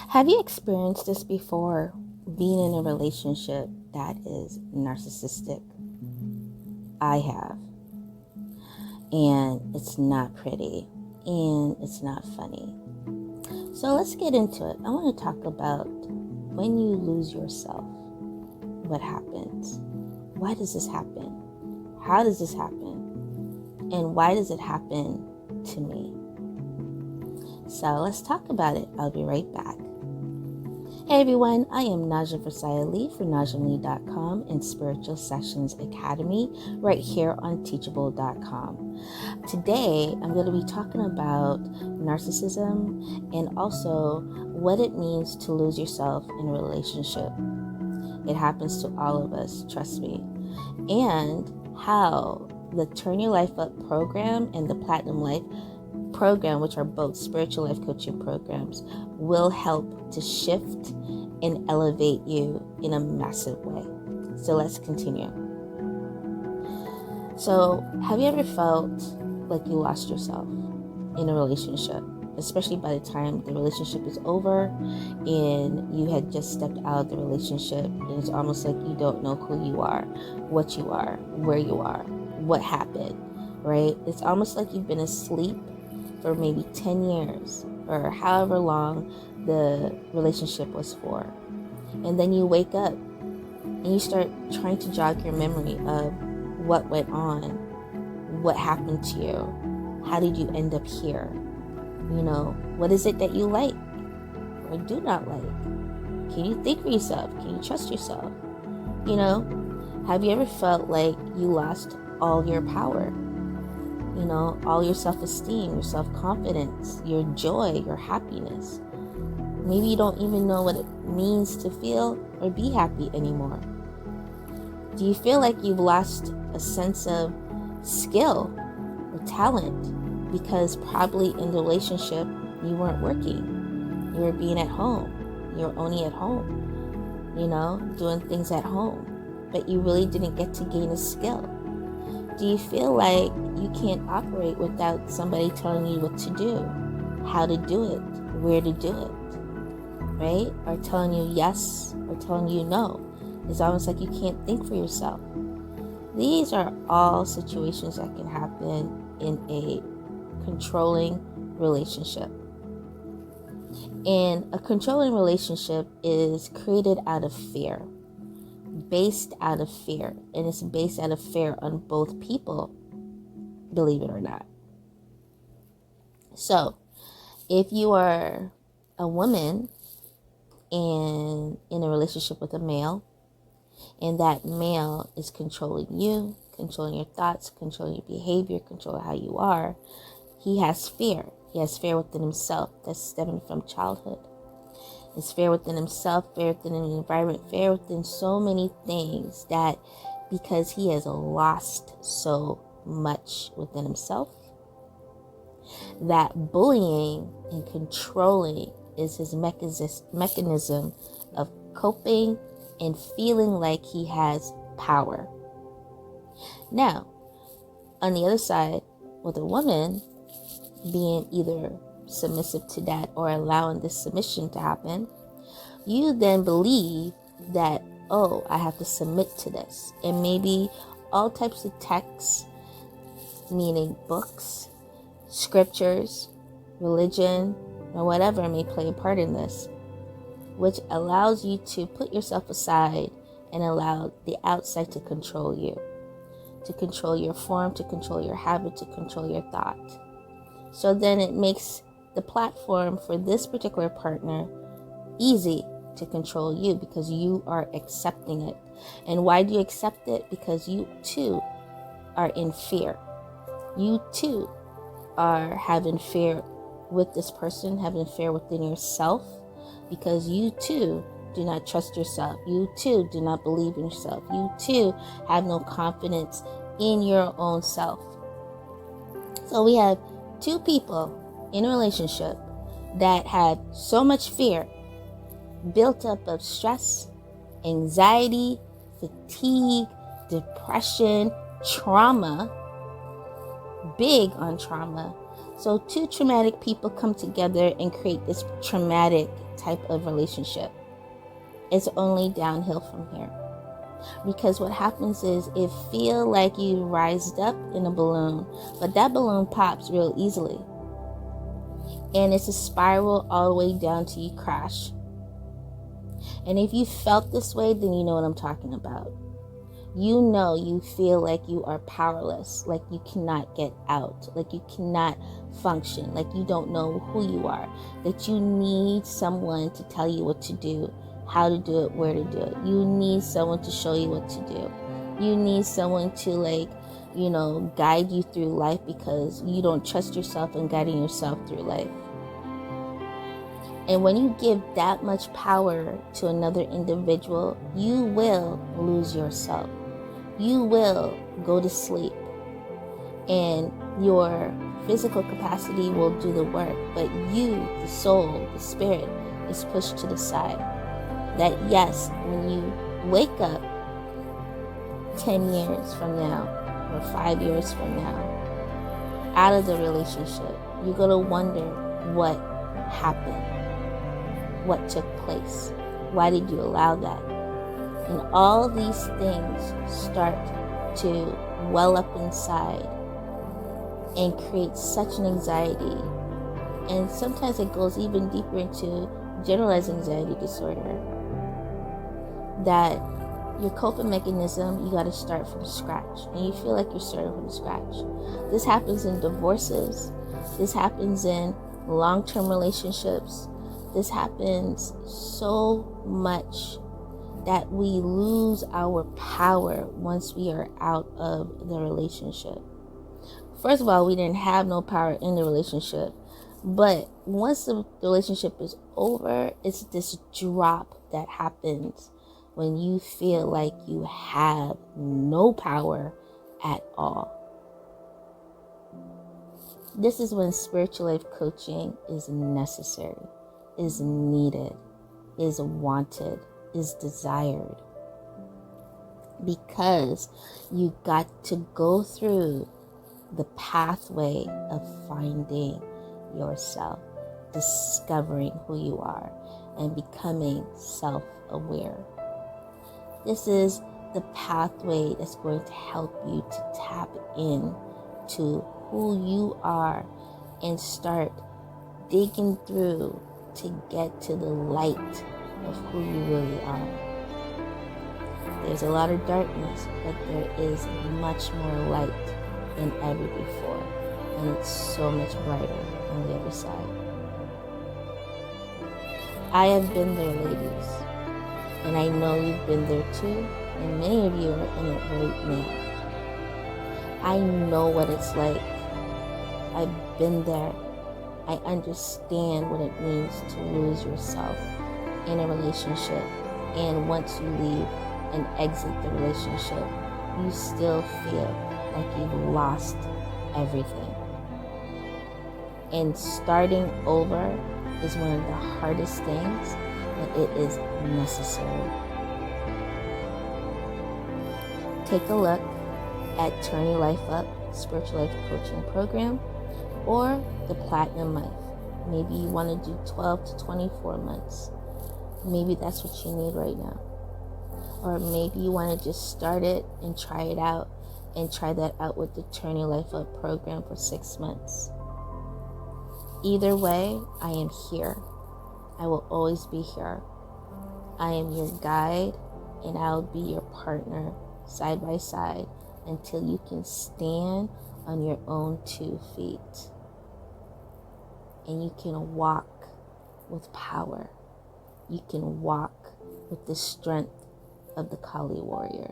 Have you experienced this before? Being in a relationship that is narcissistic? I have. And it's not pretty. And it's not funny. So let's get into it. I want to talk about when you lose yourself. What happens? Why does this happen? How does this happen? And why does it happen to me? So let's talk about it. I'll be right back. Hey everyone, I am Naja Versailles Lee for NajaLee.com and Spiritual Sessions Academy right here on Teachable.com. Today, I'm going to be talking about narcissism and also what it means to lose yourself in a relationship. It happens to all of us, trust me. And how the Turn Your Life Up program and the Platinum Life program, which are both spiritual life coaching programs, will help to shift and elevate you in a massive way. So let's continue. So have you ever felt like you lost yourself in a relationship, especially by the time the relationship is over and you had just stepped out of the relationship, and it's almost like you don't know who you are, what you are, where you are, what happened, right? It's almost like you've been asleep for maybe 10 years or however long the relationship was for. And then you wake up and you start trying to jog your memory of what went on, what happened to you, how did you end up here? What is it that you like or do not like? Can you think for yourself? Can you trust yourself? Have you ever felt like you lost all your power? All your self-esteem, your self-confidence, your joy, your happiness. Maybe you don't even know what it means to feel or be happy anymore. Do you feel like you've lost a sense of skill or talent because probably in the relationship you weren't working? You were being at home. You were only at home, doing things at home, but you really didn't get to gain a skill. Do you feel like you can't operate without somebody telling you what to do, how to do it, where to do it, right? Or telling you yes or telling you no. It's almost like you can't think for yourself. These are all situations that can happen in a controlling relationship. And a controlling relationship is created out of fear. Based out of fear, and it's based out of fear on both people, believe it or not. So if you are a woman and in a relationship with a male, and that male is controlling you, controlling your thoughts, controlling your behavior, controlling how you are, he has fear. He has fear within himself that's stemming from childhood. It's fear within himself, fear within an environment, fear within so many things, that because he has lost so much within himself, that bullying and controlling is his mechanism of coping and feeling like he has power. Now, on the other side, with a woman being either submissive to that or allowing this submission to happen, you then believe that, oh, I have to submit to this. And maybe all types of texts, meaning books, scriptures, religion, or whatever may play a part in this, which allows you to put yourself aside and allow the outside to control you, to control your form, to control your habit, to control your thought. So then it makes the platform for this particular partner easy to control you because you are accepting it. And why do you accept it? Because you too are in fear. You too are having fear with this person, having fear within yourself, because you too do not trust yourself. You too do not believe in yourself. You too have no confidence in your own self. So we have two people in a relationship that had so much fear built up of stress, anxiety, fatigue, depression, trauma, big on trauma, So two traumatic people come together and create this traumatic type of relationship. It's only downhill from here. Because what happens is it feel like you rised up in a balloon, but that balloon pops real easily. And it's a spiral all the way down to you crash. And if you felt this way, then you know what I'm talking about. You know, you feel like you are powerless, like you cannot get out, like you cannot function, like you don't know who you are, that you need someone to tell you what to do, how to do it, where to do it. You need someone to show you what to do. You need someone to guide you through life, because you don't trust yourself in guiding yourself through life. And when you give that much power to another individual, you will lose yourself. You will go to sleep, and your physical capacity will do the work, but you, the soul, the spirit, is pushed to the side. That yes, when you wake up 10 years from now or 5 years from now out of the relationship, you're going to wonder what happened, what took place, why did you allow that? And all these things start to well up inside and create such an anxiety. And sometimes it goes even deeper into generalized anxiety disorder, that your coping mechanism, you got to start from scratch. And you feel like you're starting from scratch. This happens in divorces. This happens in long-term relationships. This happens so much that we lose our power once we are out of the relationship. First of all, we didn't have no power in the relationship. But once the relationship is over, it's this drop that happens when you feel like you have no power at all. This is when spiritual life coaching is necessary, is needed, is wanted, is desired, because you got to go through the pathway of finding yourself, discovering who you are, and becoming self-aware. This is the pathway that's going to help you to tap in to who you are and start digging through to get to the light of who you really are. There's a lot of darkness, but there is much more light than ever before, and it's so much brighter on the other side. I have been there, ladies, and I know you've been there too, and many of you are in it right now. I know what it's like. I've been there. I understand what it means to lose yourself in a relationship, and once you leave and exit the relationship, you still feel like you've lost everything. And starting over is one of the hardest things, but it is necessary. Take a look at Turn Your Life Up Spiritual Life Coaching Program or the Platinum Life. Maybe you want to do 12 to 24 months. Maybe that's what you need right now. Or maybe you want to just start it and try it out, and try that out with the Turn Your Life Up program for 6 months. Either way, I am here. I will always be here. I am your guide, and I'll be your partner side by side until you can stand on your own 2 feet. And you can walk with power. You can walk with the strength of the Kali warrior.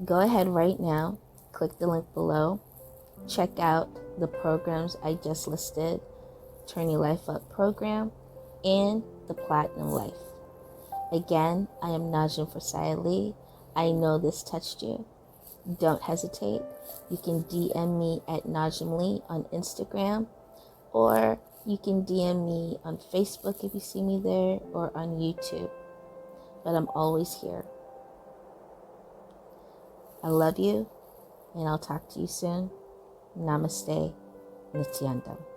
Go ahead right now, click the link below, check out the programs I just listed, Turn Your Life Up program and the Platinum Life. Again, I am Najim Forsai Ali. I know this touched you. Don't hesitate. You can DM me at Najim Lee on Instagram, or you can DM me on Facebook if you see me there, or on YouTube. But I'm always here. I love you, and I'll talk to you soon. Namaste. Nityandam.